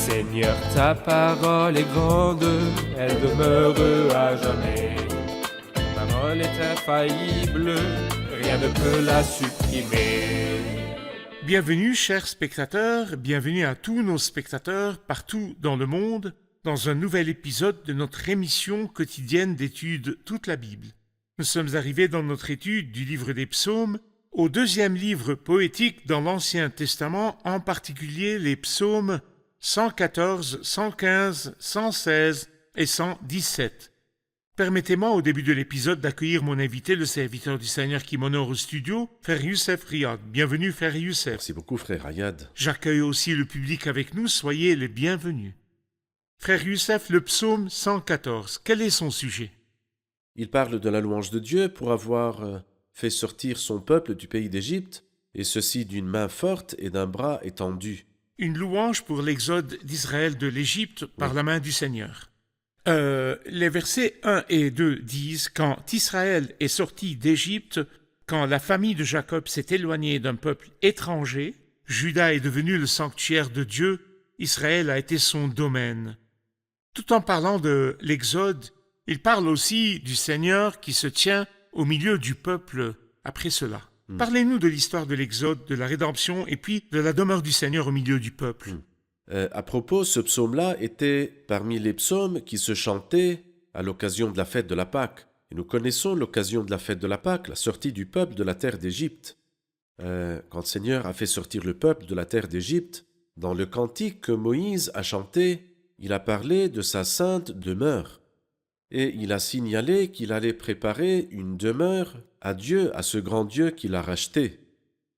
Seigneur, ta parole est grande, elle demeure à jamais. Ta parole est infaillible, rien ne peut la supprimer. Bienvenue, chers spectateurs, bienvenue à tous nos spectateurs partout dans le monde, dans un nouvel épisode de notre émission quotidienne d'études Toute la Bible. Nous sommes arrivés dans notre étude du livre des Psaumes, au deuxième livre poétique dans l'Ancien Testament, en particulier les psaumes 114, 115, 116 et 117. Permettez-moi au début de l'épisode d'accueillir mon invité, le serviteur du Seigneur qui m'honore au studio, Frère Youssef Riyad. Bienvenue, Frère Youssef. Merci beaucoup, Frère Riyad. J'accueille aussi le public avec nous, soyez les bienvenus. Frère Youssef, le psaume 114, quel est son sujet? Il parle de la louange de Dieu pour avoir fait sortir son peuple du pays d'Égypte, et ceci d'une main forte et d'un bras étendu. Une louange pour l'exode d'Israël de l'Égypte par la main du Seigneur. Les versets 1 et 2 disent « Quand Israël est sorti d'Égypte, quand la famille de Jacob s'est éloignée d'un peuple étranger, Juda est devenu le sanctuaire de Dieu, Israël a été son domaine. » Tout en parlant de l'Exode, il parle aussi du Seigneur qui se tient au milieu du peuple après cela. Parlez-nous de l'histoire de l'Exode, de la rédemption et puis de la demeure du Seigneur au milieu du peuple. À propos, ce psaume-là était parmi les psaumes qui se chantaient à l'occasion de la fête de la Pâque. Et nous connaissons l'occasion de la fête de la Pâque, la sortie du peuple de la terre d'Égypte. Quand le Seigneur a fait sortir le peuple de la terre d'Égypte, dans le cantique que Moïse a chanté, il a parlé de sa sainte demeure. Et il a signalé qu'il allait préparer une demeure à Dieu, à ce grand Dieu qu'il a racheté.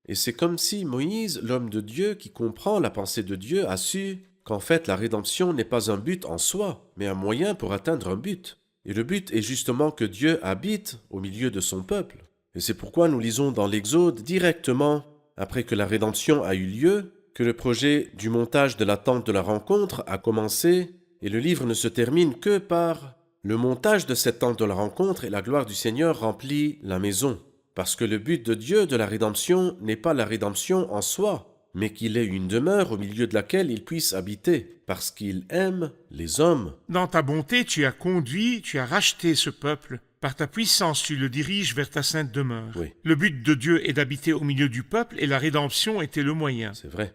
Et c'est comme si Moïse, l'homme de Dieu qui comprend la pensée de Dieu, a su qu'en fait la rédemption n'est pas un but en soi, mais un moyen pour atteindre un but. Et le but est justement que Dieu habite au milieu de son peuple. Et c'est pourquoi nous lisons dans l'Exode directement, après que la rédemption a eu lieu, que le projet du montage de la tente de la rencontre a commencé, et le livre ne se termine que par le montage de cette tente de la rencontre et la gloire du Seigneur remplit la maison. Parce que le but de Dieu de la rédemption n'est pas la rédemption en soi, mais qu'il ait une demeure au milieu de laquelle il puisse habiter, parce qu'il aime les hommes. Dans ta bonté, tu as conduit, tu as racheté ce peuple. Par ta puissance, tu le diriges vers ta sainte demeure. Oui. Le but de Dieu est d'habiter au milieu du peuple et la rédemption était le moyen. C'est vrai.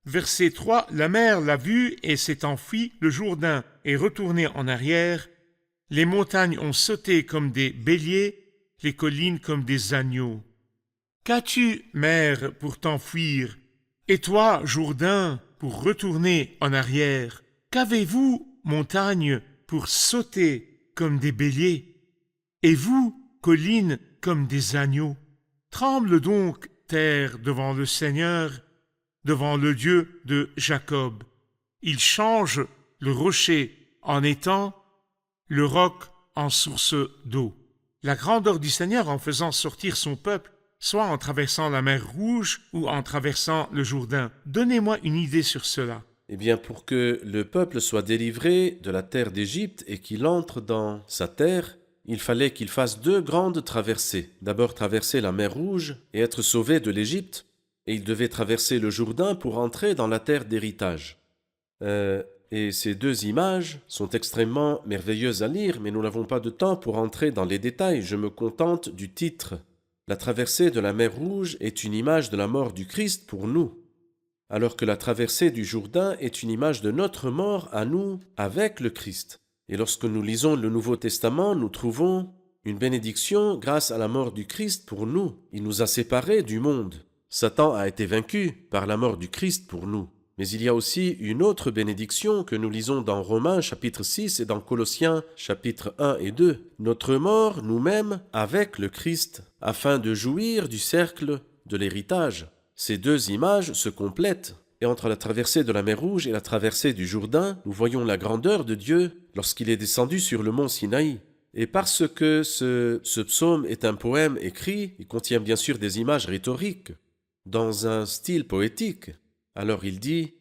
Verset 3, la mer l'a vu et s'est enfuie, le Jourdain est retourné en arrière, les montagnes ont sauté comme des béliers, les collines comme des agneaux. Qu'as-tu, mer, pour t'enfuir? Et toi, Jourdain, pour retourner en arrière? Qu'avez-vous, montagne, pour sauter comme des béliers? Et vous, collines, comme des agneaux? Tremble donc, terre, devant le Seigneur, devant le Dieu de Jacob. Il change le rocher en étang, le roc en source d'eau. La grandeur du Seigneur en faisant sortir son peuple, soit en traversant la mer Rouge ou en traversant le Jourdain. Donnez-moi une idée sur cela. Eh bien, pour que le peuple soit délivré de la terre d'Égypte et qu'il entre dans sa terre, il fallait qu'il fasse deux grandes traversées. D'abord traverser la mer Rouge et être sauvé de l'Égypte, et il devait traverser le Jourdain pour entrer dans la terre d'héritage. Et ces deux images sont extrêmement merveilleuses à lire, mais nous n'avons pas de temps pour entrer dans les détails. Je me contente du titre. La traversée de la mer Rouge est une image de la mort du Christ pour nous, alors que la traversée du Jourdain est une image de notre mort à nous avec le Christ. Et lorsque nous lisons le Nouveau Testament, nous trouvons une bénédiction grâce à la mort du Christ pour nous. Il nous a séparés du monde. Satan a été vaincu par la mort du Christ pour nous. Mais il y a aussi une autre bénédiction que nous lisons dans Romains chapitre 6 et dans Colossiens chapitre 1 et 2. Notre mort nous-mêmes avec le Christ, afin de jouir du cercle de l'héritage. Ces deux images se complètent. Et entre la traversée de la mer Rouge et la traversée du Jourdain, nous voyons la grandeur de Dieu lorsqu'il est descendu sur le mont Sinaï. Et parce que ce psaume est un poème écrit, il contient bien sûr des images rhétoriques, dans un style poétique. Alors il dit,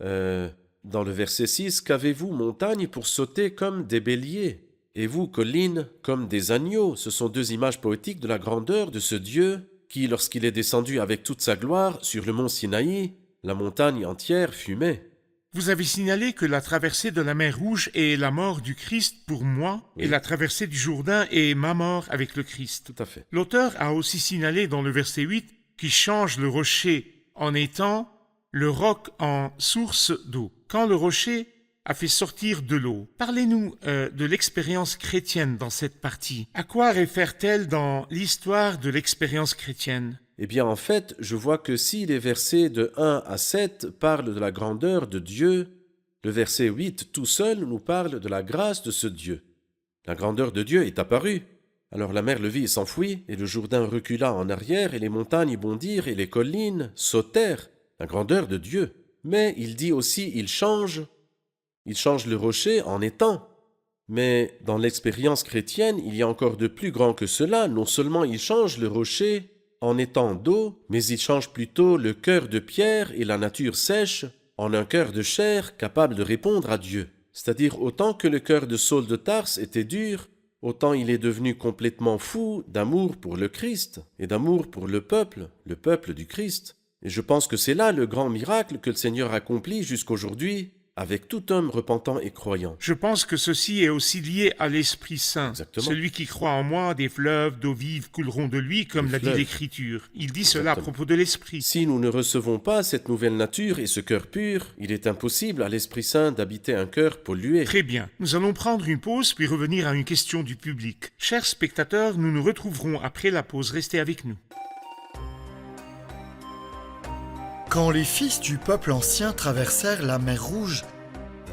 dans le verset 6, « Qu'avez-vous, montagne, pour sauter comme des béliers? Et vous, collines, comme des agneaux ?» Ce sont deux images poétiques de la grandeur de ce Dieu qui, lorsqu'il est descendu avec toute sa gloire sur le mont Sinaï, la montagne entière fumait. Vous avez signalé que la traversée de la mer Rouge est la mort du Christ pour moi, Oui. et la traversée du Jourdain est ma mort avec le Christ. Tout à fait. L'auteur a aussi signalé dans le verset 8 qu'il change le rocher en étang, le roc en source d'eau. Quand le rocher a fait sortir de l'eau. Parlez-nous de l'expérience chrétienne dans cette partie. À quoi réfère-t-elle dans l'histoire de l'expérience chrétienne? Eh bien, en fait, je vois que si les versets de 1 à 7 parlent de la grandeur de Dieu, le verset 8 tout seul nous parle de la grâce de ce Dieu. La grandeur de Dieu est apparue. Alors la mer le vit et s'enfuit, et le Jourdain recula en arrière, et les montagnes bondirent, et les collines sautèrent. La grandeur de Dieu. Mais il dit aussi, il change le rocher en étang. Mais dans l'expérience chrétienne, il y a encore de plus grand que cela. Non seulement il change le rocher en étang d'eau, mais il change plutôt le cœur de pierre et la nature sèche en un cœur de chair capable de répondre à Dieu. C'est-à-dire autant que le cœur de Saul de Tarse était dur, autant il est devenu complètement fou d'amour pour le Christ et d'amour pour le peuple du Christ. Et je pense que c'est là le grand miracle que le Seigneur accomplit jusqu'aujourd'hui avec tout homme repentant et croyant. Je pense que ceci est aussi lié à l'Esprit Saint. Exactement. Celui qui croit en moi, des fleuves d'eau vive couleront de lui, comme Des l'a dit fleuves. l'Écriture. Il dit cela à Exactement. propos de l'Esprit. Si nous ne recevons pas cette nouvelle nature et ce cœur pur, il est impossible à l'Esprit Saint d'habiter un cœur pollué. Très bien. Nous allons prendre une pause puis revenir à une question du public. Chers spectateurs, nous nous retrouverons après la pause. Restez avec nous. Quand les fils du peuple ancien traversèrent la mer Rouge,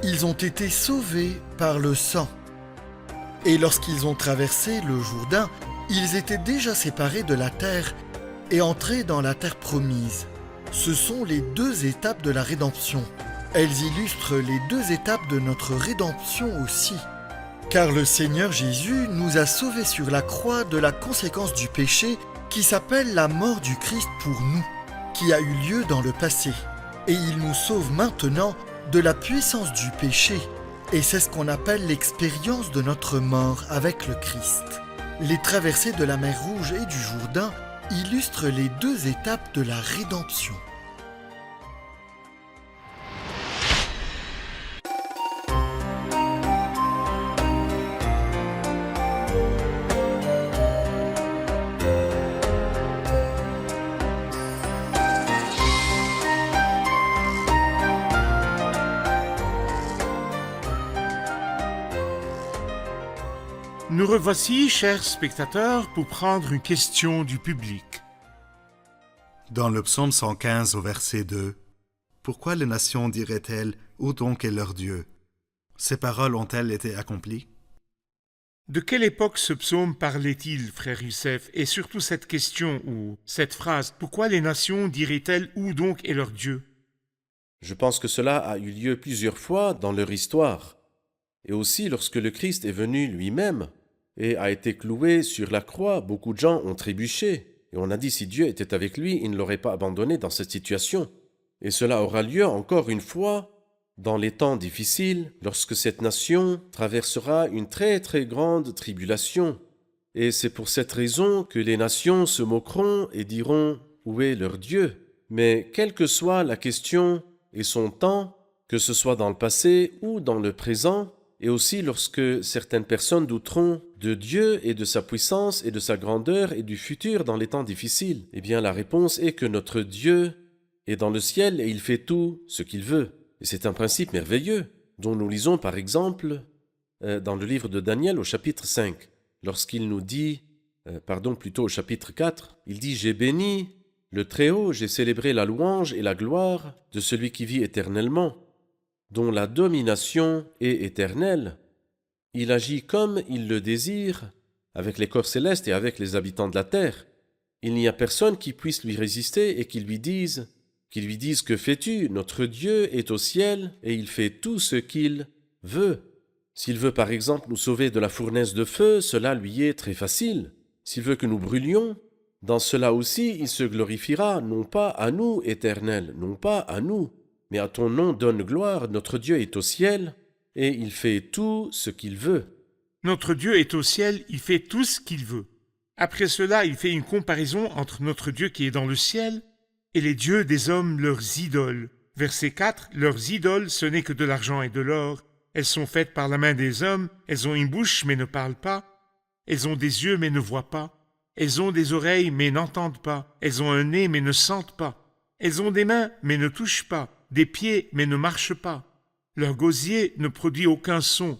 ils ont été sauvés par le sang. Et lorsqu'ils ont traversé le Jourdain, ils étaient déjà séparés de la terre et entrés dans la terre promise. Ce sont les deux étapes de la rédemption. Elles illustrent les deux étapes de notre rédemption aussi. Car le Seigneur Jésus nous a sauvés sur la croix de la conséquence du péché qui s'appelle la mort du Christ pour nous, qui a eu lieu dans le passé. Et il nous sauve maintenant de la puissance du péché. Et c'est ce qu'on appelle l'expérience de notre mort avec le Christ. Les traversées de la mer Rouge et du Jourdain illustrent les deux étapes de la rédemption. Nous revoici, chers spectateurs, pour prendre une question du public. Dans le psaume 115 au verset 2, « Pourquoi les nations diraient-elles, où donc est leur Dieu ?» Ces paroles ont-elles été accomplies? De quelle époque ce psaume parlait-il, frère Youssef? Et surtout cette question ou cette phrase, pourquoi les nations diraient-elles où donc est leur Dieu? Je pense que cela a eu lieu plusieurs fois dans leur histoire, et aussi lorsque le Christ est venu lui-même et a été cloué sur la croix, beaucoup de gens ont trébuché, et on a dit si Dieu était avec lui, il ne l'aurait pas abandonné dans cette situation. Et cela aura lieu encore une fois dans les temps difficiles, lorsque cette nation traversera une très très grande tribulation. Et c'est pour cette raison que les nations se moqueront et diront « Où est leur Dieu ?» Mais quelle que soit la question et son temps, que ce soit dans le passé ou dans le présent, et aussi lorsque certaines personnes douteront de Dieu et de sa puissance et de sa grandeur et du futur dans les temps difficiles, eh bien la réponse est que notre Dieu est dans le ciel et il fait tout ce qu'il veut. Et c'est un principe merveilleux dont nous lisons par exemple dans le livre de Daniel au chapitre 5, lorsqu'il nous dit, plutôt au chapitre 4, il dit « J'ai béni le Très-Haut, j'ai célébré la louange et la gloire de celui qui vit éternellement, dont la domination est éternelle. Il agit comme il le désire, avec les corps célestes et avec les habitants de la terre. Il n'y a personne qui puisse lui résister et qui lui dise que fais-tu? Notre Dieu est au ciel et il fait tout ce qu'il veut. S'il veut par exemple nous sauver de la fournaise de feu, cela lui est très facile. S'il veut que nous brûlions, dans cela aussi il se glorifiera, non pas à nous, Éternel, non pas à nous, mais à ton nom donne gloire, notre Dieu est au ciel, et il fait tout ce qu'il veut. Notre Dieu est au ciel, il fait tout ce qu'il veut. Après cela, il fait une comparaison entre notre Dieu qui est dans le ciel et les dieux des hommes, leurs idoles. Verset 4, leurs idoles, ce n'est que de l'argent et de l'or. Elles sont faites par la main des hommes. Elles ont une bouche, mais ne parlent pas. Elles ont des yeux, mais ne voient pas. Elles ont des oreilles, mais n'entendent pas. Elles ont un nez, mais ne sentent pas. Elles ont des mains, mais ne touchent pas. Des pieds, mais ne marchent pas. Leur gosier ne produit aucun son.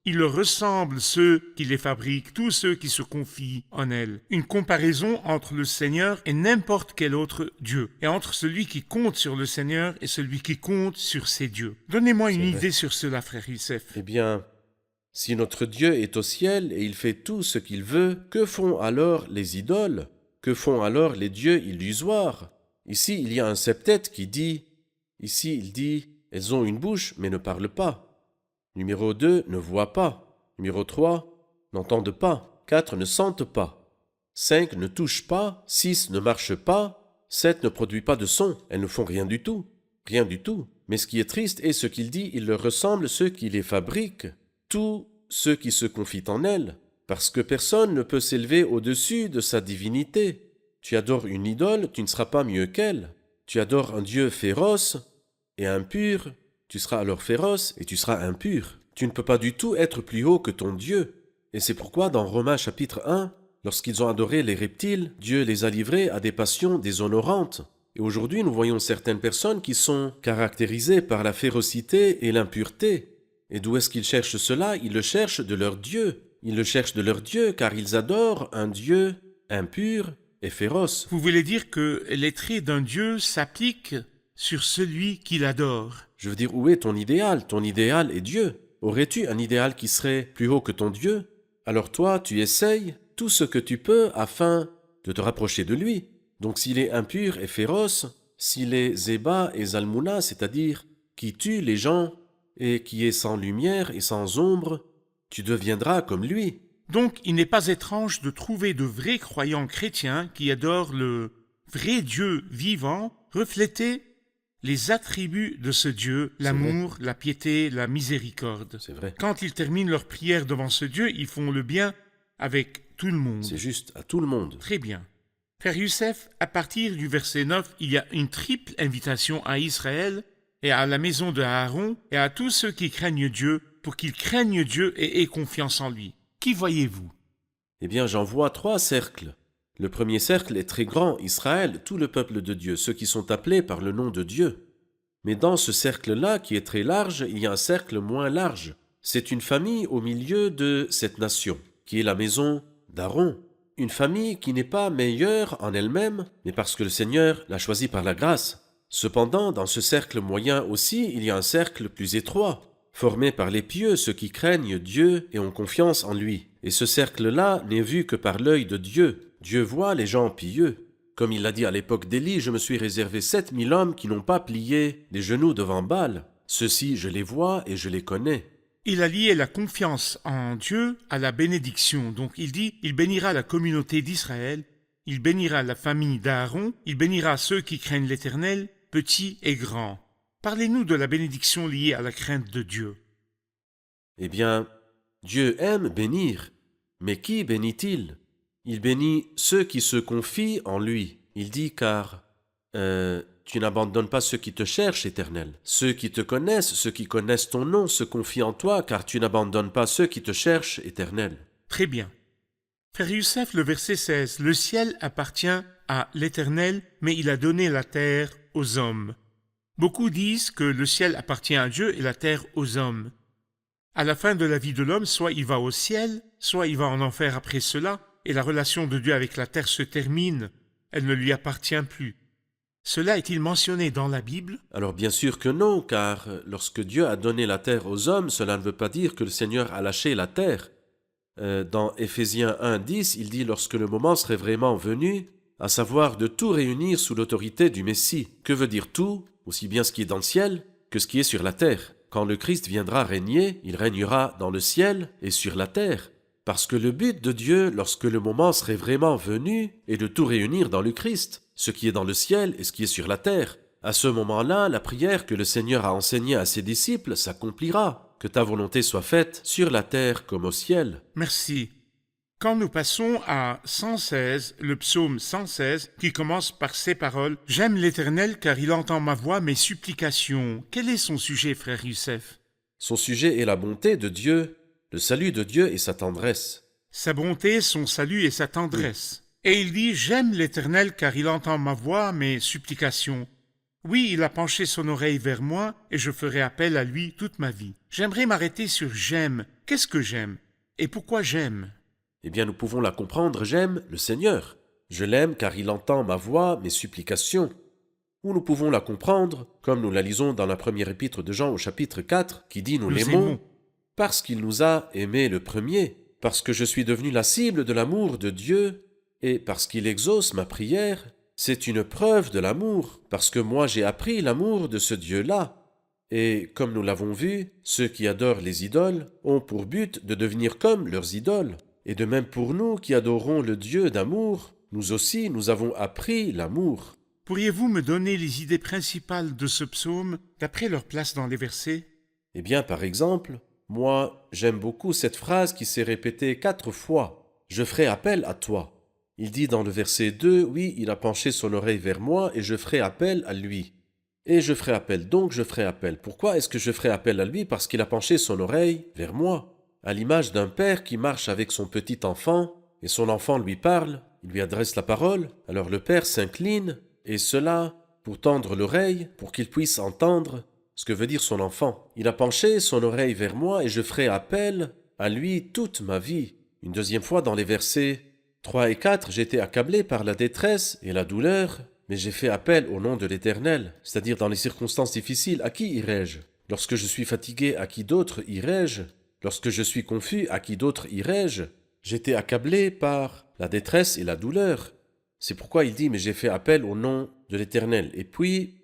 Ils leur ressemblent, ceux qui les fabriquent, tous ceux qui se confient en elles. Une comparaison entre le Seigneur et n'importe quel autre Dieu, et entre celui qui compte sur le Seigneur et celui qui compte sur ses dieux. Donnez-moi une idée sur cela, frère Youssef. Eh bien, si notre Dieu est au ciel et il fait tout ce qu'il veut, que font alors les idoles? Que font alors les dieux illusoires? Ici, il y a un septet qui dit, il dit, elles ont une bouche mais ne parlent pas. Numéro 2, ne voient pas. Numéro 3, n'entendent pas. 4, ne sentent pas. 5, ne touchent pas. 6, ne marchent pas. 7, ne produit pas de son. Elles ne font rien du tout. Rien du tout. Mais ce qui est triste est ce qu'il dit, il leur ressemble ceux qui les fabriquent. Tous ceux qui se confient en elles. Parce que personne ne peut s'élever au-dessus de sa divinité. Tu adores une idole, tu ne seras pas mieux qu'elle. Tu adores un Dieu féroce et impur, tu seras alors féroce et tu seras impur. Tu ne peux pas du tout être plus haut que ton Dieu. Et c'est pourquoi dans Romains chapitre 1, lorsqu'ils ont adoré les reptiles, Dieu les a livrés à des passions déshonorantes. Et aujourd'hui, nous voyons certaines personnes qui sont caractérisées par la férocité et l'impureté. Et d'où est-ce qu'ils cherchent cela? Ils le cherchent de leur Dieu. Ils le cherchent de leur Dieu car ils adorent un Dieu impur et féroce. Vous voulez dire que les traits d'un Dieu s'appliquent sur celui qui l'adore? Je veux dire, où est ton idéal? Ton idéal est Dieu. Aurais-tu un idéal qui serait plus haut que ton Dieu? Alors toi, tu essayes tout ce que tu peux afin de te rapprocher de lui. Donc s'il est impur et féroce, s'il est Zéba et Zalmouna, c'est-à-dire qui tue les gens et qui est sans lumière et sans ombre, tu deviendras comme lui. Donc il n'est pas étrange de trouver de vrais croyants chrétiens qui adorent le vrai Dieu vivant refléter les attributs de ce Dieu, l'amour, la piété, la miséricorde. C'est vrai. Quand ils terminent leur prière devant ce Dieu, ils font le bien avec tout le monde. C'est juste à tout le monde. Très bien. Frère Youssef, à partir du verset 9, il y a une triple invitation à Israël et à la maison de Aaron et à tous ceux qui craignent Dieu pour qu'ils craignent Dieu et aient confiance en lui. Qui voyez-vous? Eh bien, j'en vois 3 cercles. Le premier cercle est très grand, Israël, tout le peuple de Dieu, ceux qui sont appelés par le nom de Dieu. Mais dans ce cercle-là, qui est très large, il y a un cercle moins large. C'est une famille au milieu de cette nation, qui est la maison d'Aaron. Une famille qui n'est pas meilleure en elle-même, mais parce que le Seigneur l'a choisie par la grâce. Cependant, dans ce cercle moyen aussi, il y a un cercle plus étroit, formé par les pieux, ceux qui craignent Dieu et ont confiance en lui. Et ce cercle-là n'est vu que par l'œil de Dieu. Dieu voit les gens pieux. Comme il l'a dit à l'époque d'Élie, je me suis réservé 7000 hommes qui n'ont pas plié les genoux devant Baal. Ceux-ci, je les vois et je les connais. Il a lié la confiance en Dieu à la bénédiction. Donc il dit, il bénira la communauté d'Israël, il bénira la famille d'Aaron, il bénira ceux qui craignent l'Éternel, petits et grands. Parlez-nous de la bénédiction liée à la crainte de Dieu. Eh bien, Dieu aime bénir. Mais qui bénit-il? Il bénit ceux qui se confient en lui. Il dit car tu n'abandonnes pas ceux qui te cherchent, Éternel. Ceux qui te connaissent, ceux qui connaissent ton nom, se confient en toi, car tu n'abandonnes pas ceux qui te cherchent, Éternel. Très bien. Frère Youssef, le verset 16, le ciel appartient à l'Éternel, mais il a donné la terre aux hommes. Beaucoup disent que le ciel appartient à Dieu et la terre aux hommes. À la fin de la vie de l'homme, soit il va au ciel, soit il va en enfer après cela, et la relation de Dieu avec la terre se termine, elle ne lui appartient plus. Cela est-il mentionné dans la Bible? Alors bien sûr que non, car lorsque Dieu a donné la terre aux hommes, cela ne veut pas dire que le Seigneur a lâché la terre. Dans Éphésiens 1:10, il dit « Lorsque le moment serait vraiment venu, à savoir de tout réunir sous l'autorité du Messie. » Que veut dire tout? Aussi bien ce qui est dans le ciel que ce qui est sur la terre. Quand le Christ viendra régner, il régnera dans le ciel et sur la terre. Parce que le but de Dieu, lorsque le moment serait vraiment venu, est de tout réunir dans le Christ, ce qui est dans le ciel et ce qui est sur la terre. À ce moment-là, la prière que le Seigneur a enseignée à ses disciples s'accomplira. Que ta volonté soit faite sur la terre comme au ciel. Merci. quand nous passons à 116, le psaume 116, qui commence par ces paroles « J'aime l'Éternel car il entend ma voix, mes supplications ». Quel est son sujet, frère Youssef? Son sujet est la bonté de Dieu, le salut de Dieu et sa tendresse. Sa bonté, son salut et sa tendresse. Et il dit « J'aime l'Éternel car il entend ma voix, mes supplications ». Oui, il a penché son oreille vers moi et je ferai appel à lui toute ma vie. J'aimerais m'arrêter sur « j'aime ». Qu'est-ce que j'aime? Et pourquoi j'aime? Eh bien, nous pouvons la comprendre, j'aime le Seigneur. Je l'aime car il entend ma voix, mes supplications. Ou nous pouvons la comprendre, comme nous la lisons dans la première épître de Jean au chapitre 4, qui dit « Nous l'aimons parce qu'il nous a aimés le premier, parce que je suis devenu la cible de l'amour de Dieu, et parce qu'il exauce ma prière. C'est une preuve de l'amour, parce que moi j'ai appris l'amour de ce Dieu-là. Et comme nous l'avons vu, ceux qui adorent les idoles ont pour but de devenir comme leurs idoles. Et de même pour nous qui adorons le Dieu d'amour, nous aussi nous avons appris l'amour. » Pourriez-vous me donner les idées principales de ce psaume d'après leur place dans les versets? Eh bien, par exemple, moi j'aime beaucoup cette phrase qui s'est répétée 4 fois. « Je ferai appel à toi ». Il dit dans le verset 2, oui, il a penché son oreille vers moi et je ferai appel à lui. Et je ferai appel, donc je ferai appel. Pourquoi est-ce que je ferai appel à lui? Parce qu'il a penché son oreille vers moi. À l'image d'un père qui marche avec son petit enfant, et son enfant lui parle, il lui adresse la parole, alors le père s'incline, et cela pour tendre l'oreille, pour qu'il puisse entendre ce que veut dire son enfant. Il a penché son oreille vers moi et je ferai appel à lui toute ma vie. Une deuxième fois dans les versets 3 et 4, j'étais accablé par la détresse et la douleur, mais j'ai fait appel au nom de l'Éternel, c'est-à-dire dans les circonstances difficiles, à qui irai-je? Lorsque je suis fatigué, à qui d'autre irai-je? Lorsque je suis confus, à qui d'autre irai-je? J'étais accablé par la détresse et la douleur. C'est pourquoi il dit « mais j'ai fait appel au nom de l'Éternel ». Et puis,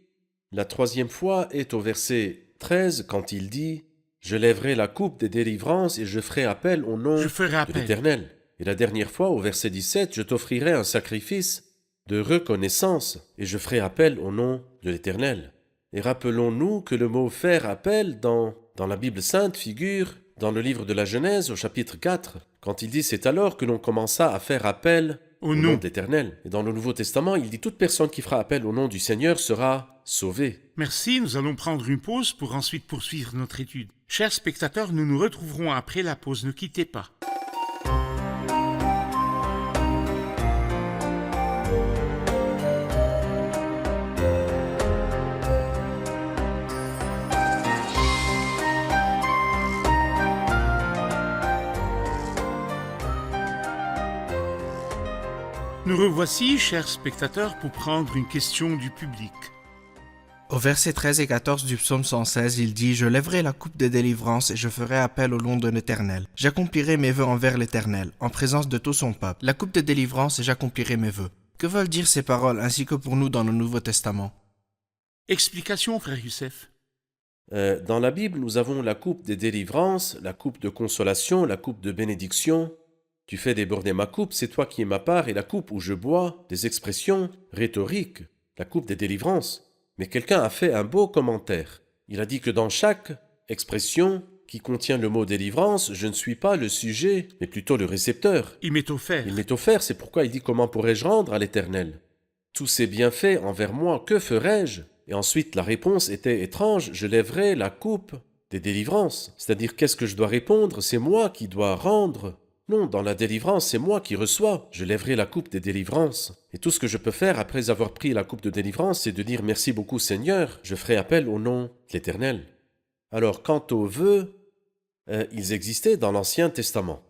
la troisième fois est au verset 13, quand il dit « je lèverai la coupe des délivrances et je ferai appel au nom de l'Éternel ». Et la dernière fois, au verset 17, « je t'offrirai un sacrifice de reconnaissance et je ferai appel au nom de l'Éternel ». Et rappelons-nous que le mot « faire appel » dans la Bible sainte figure dans le livre de la Genèse au chapitre 4, quand il dit « c'est alors que l'on commença à faire appel au nom de l'Éternel ». Et dans le Nouveau Testament, il dit « toute personne qui fera appel au nom du Seigneur sera sauvée ». Merci, nous allons prendre une pause pour ensuite poursuivre notre étude. Chers spectateurs, nous nous retrouverons après la pause, ne quittez pas. Nous revoici, chers spectateurs, pour prendre une question du public. Au verset 13 et 14 du psaume 116, il dit « Je lèverai la coupe de délivrance et je ferai appel au nom de l'Éternel. J'accomplirai mes vœux envers l'Éternel, en présence de tout son peuple. La coupe de délivrance et j'accomplirai mes vœux. » Que veulent dire ces paroles, ainsi que pour nous dans le Nouveau Testament? Explication, frère Youssef. Dans la Bible, nous avons la coupe des délivrances, la coupe de consolation, la coupe de bénédiction. Tu fais déborder ma coupe, c'est toi qui es ma part, et la coupe où je bois, des expressions rhétoriques, la coupe des délivrances. Mais quelqu'un a fait un beau commentaire. Il a dit que dans chaque expression qui contient le mot délivrance, je ne suis pas le sujet, mais plutôt le récepteur. Il m'est offert. Il m'est offert, c'est pourquoi il dit « Comment pourrais-je rendre à l'Éternel » Tous ces bienfaits envers moi, que ferais-je? Et ensuite, la réponse était étrange, je lèverai la coupe des délivrances. C'est-à-dire, qu'est-ce que je dois répondre? C'est moi qui dois rendre. Non, dans la délivrance, c'est moi qui reçois. Je lèverai la coupe des délivrances. Et tout ce que je peux faire après avoir pris la coupe de délivrance, c'est de dire merci beaucoup Seigneur. Je ferai appel au nom de l'Éternel. Alors, quant aux vœux, ils existaient dans l'Ancien Testament.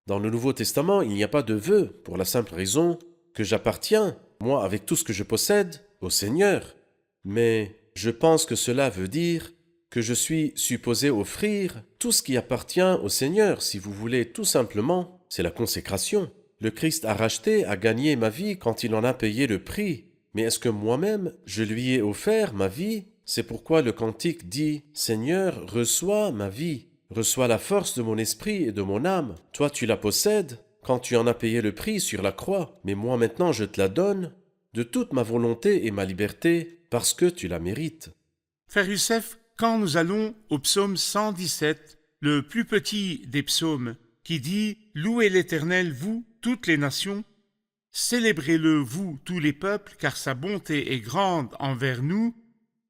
Dans le Nouveau Testament, il n'y a pas de vœux, pour la simple raison que j'appartiens, moi, avec tout ce que je possède, au Seigneur. Mais je pense que cela veut dire que je suis supposé offrir tout ce qui appartient au Seigneur, si vous voulez, tout simplement, c'est la consécration. Le Christ a racheté, a gagné ma vie quand il en a payé le prix. Mais est-ce que moi-même, je lui ai offert ma vie? C'est pourquoi le cantique dit « Seigneur, reçois ma vie, reçois la force de mon esprit et de mon âme. Toi, tu la possèdes quand tu en as payé le prix sur la croix, mais moi maintenant je te la donne de toute ma volonté et ma liberté, parce que tu la mérites. » Frère Youssef, quand nous allons au psaume 117, le plus petit des psaumes, qui dit « Louez l'Éternel, vous, toutes les nations, célébrez-le, vous, tous les peuples, car sa bonté est grande envers nous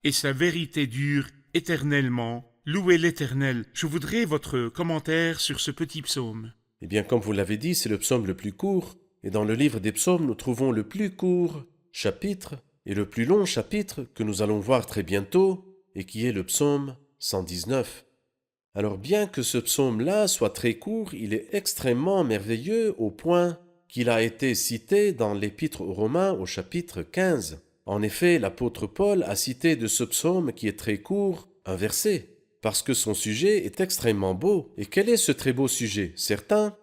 et sa vérité dure éternellement. Louez l'Éternel. » Je voudrais votre commentaire sur ce petit psaume. Eh bien, comme vous l'avez dit, c'est le psaume le plus court, et dans le livre des psaumes, nous trouvons le plus court chapitre et le plus long chapitre que nous allons voir très bientôt, et qui est le psaume 119. Alors bien que ce psaume-là soit très court, il est extrêmement merveilleux au point qu'il a été cité dans l'Épître aux Romains au chapitre 15. En effet, l'apôtre Paul a cité de ce psaume qui est très court un verset, parce que son sujet est extrêmement beau. Et quel est ce très beau sujet? Certains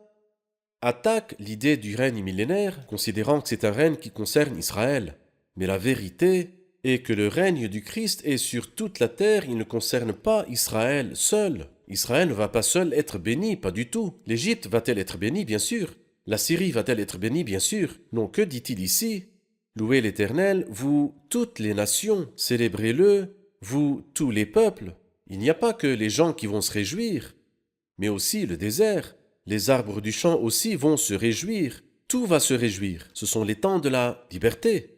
attaquent l'idée du règne millénaire, considérant que c'est un règne qui concerne Israël. Mais la vérité est que le règne du Christ est sur toute la terre, il ne concerne pas Israël seul. Israël ne va pas seul être béni, pas du tout. L'Égypte va-t-elle être bénie? Bien sûr. La Syrie va-t-elle être bénie? Bien sûr. Non, que dit-il ici? Louez l'Éternel, vous, toutes les nations, célébrez-le, vous, tous les peuples. Il n'y a pas que les gens qui vont se réjouir, mais aussi le désert. Les arbres du champ aussi vont se réjouir. Tout va se réjouir. Ce sont les temps de la liberté.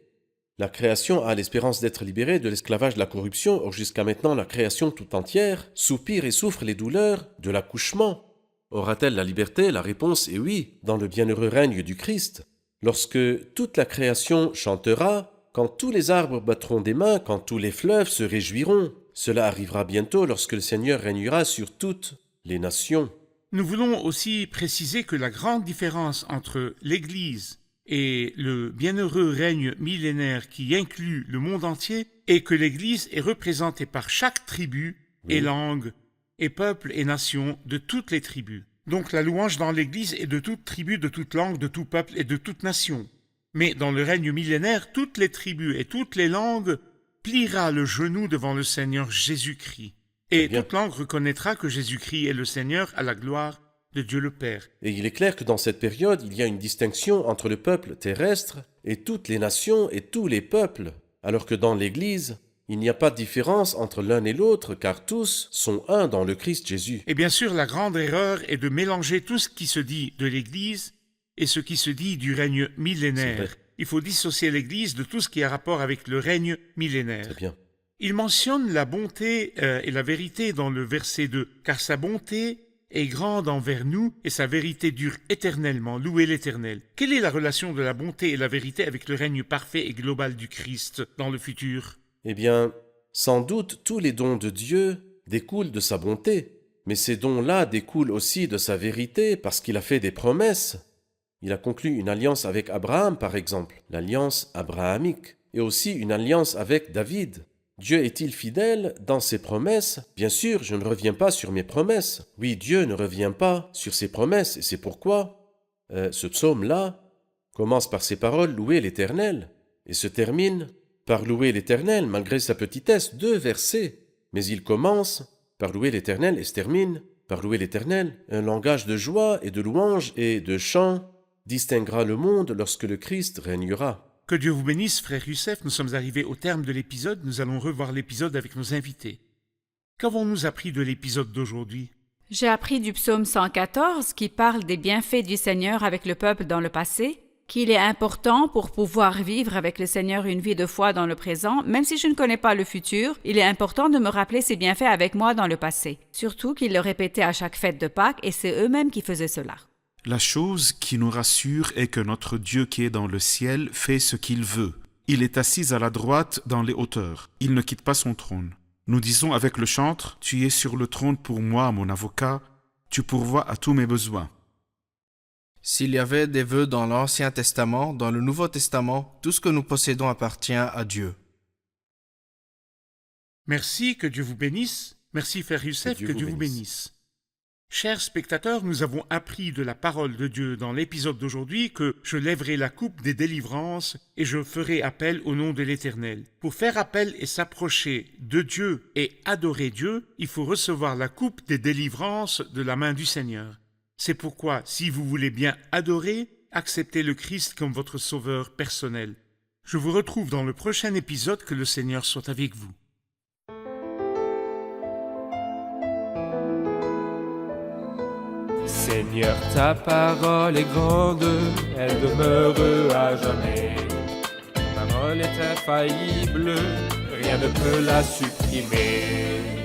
La création a l'espérance d'être libérée de l'esclavage de la corruption. Or, jusqu'à maintenant, la création tout entière soupire et souffre les douleurs de l'accouchement. Aura-t-elle la liberté? La réponse est oui, dans le bienheureux règne du Christ. Lorsque toute la création chantera, quand tous les arbres battront des mains, quand tous les fleuves se réjouiront, cela arrivera bientôt lorsque le Seigneur régnera sur toutes les nations. Nous voulons aussi préciser que la grande différence entre l'Église et le bienheureux règne millénaire qui inclut le monde entier est que l'Église est représentée par chaque tribu et langue et peuple et nation de toutes les tribus. Donc la louange dans l'Église est de toute tribu, de toute langue, de tout peuple et de toute nation. Mais dans le règne millénaire, toutes les tribus et toutes les langues pliera le genou devant le Seigneur Jésus-Christ. Et toute langue reconnaîtra que Jésus-Christ est le Seigneur à la gloire de Dieu le Père. Et il est clair que dans cette période, il y a une distinction entre le peuple terrestre et toutes les nations et tous les peuples, alors que dans l'Église, il n'y a pas de différence entre l'un et l'autre, car tous sont un dans le Christ Jésus. Et bien sûr, la grande erreur est de mélanger tout ce qui se dit de l'Église et ce qui se dit du règne millénaire. Il faut dissocier l'Église de tout ce qui a rapport avec le règne millénaire. Très bien. Il mentionne la bonté et la vérité dans le verset 2, « Car sa bonté est grande envers nous et sa vérité dure éternellement. Louez l'Éternel. » Quelle est la relation de la bonté et la vérité avec le règne parfait et global du Christ dans le futur? Eh bien, sans doute tous les dons de Dieu découlent de sa bonté, mais ces dons-là découlent aussi de sa vérité parce qu'il a fait des promesses. Il a conclu une alliance avec Abraham, par exemple, l'alliance abrahamique, et aussi une alliance avec David. Dieu est-il fidèle dans ses promesses? Bien sûr, je ne reviens pas sur mes promesses. Oui, Dieu ne revient pas sur ses promesses, et c'est pourquoi ce psaume-là commence par ces paroles « Louez l'Éternel » et se termine par « Louer l'Éternel » malgré sa petitesse, 2 versets. Mais il commence par « Louer l'Éternel » et se termine par « Louer l'Éternel ». Un langage de joie et de louange et de chant distinguera le monde lorsque le Christ régnera. Que Dieu vous bénisse, frère Youssef. Nous sommes arrivés au terme de l'épisode. Nous allons revoir l'épisode avec nos invités. Qu'avons-nous appris de l'épisode d'aujourd'hui? J'ai appris du psaume 114 qui parle des bienfaits du Seigneur avec le peuple dans le passé, qu'il est important pour pouvoir vivre avec le Seigneur une vie de foi dans le présent, même si je ne connais pas le futur, il est important de me rappeler ses bienfaits avec moi dans le passé. Surtout qu'il le répétait à chaque fête de Pâques et c'est eux-mêmes qui faisaient cela. La chose qui nous rassure est que notre Dieu qui est dans le ciel fait ce qu'il veut. Il est assis à la droite dans les hauteurs. Il ne quitte pas son trône. Nous disons avec le chantre, « Tu es sur le trône pour moi, mon avocat. Tu pourvois à tous mes besoins. » S'il y avait des vœux dans l'Ancien Testament, dans le Nouveau Testament, tout ce que nous possédons appartient à Dieu. Merci, que Dieu vous bénisse. Merci, frère Youssef, que Dieu vous bénisse. Chers spectateurs, nous avons appris de la parole de Dieu dans l'épisode d'aujourd'hui que je lèverai la coupe des délivrances et je ferai appel au nom de l'Éternel. Pour faire appel et s'approcher de Dieu et adorer Dieu, il faut recevoir la coupe des délivrances de la main du Seigneur. C'est pourquoi, si vous voulez bien adorer, acceptez le Christ comme votre sauveur personnel. Je vous retrouve dans le prochain épisode. Que le Seigneur soit avec vous. Seigneur, ta parole est grande, elle demeure à jamais. Ta parole est infaillible, rien ne peut la supprimer.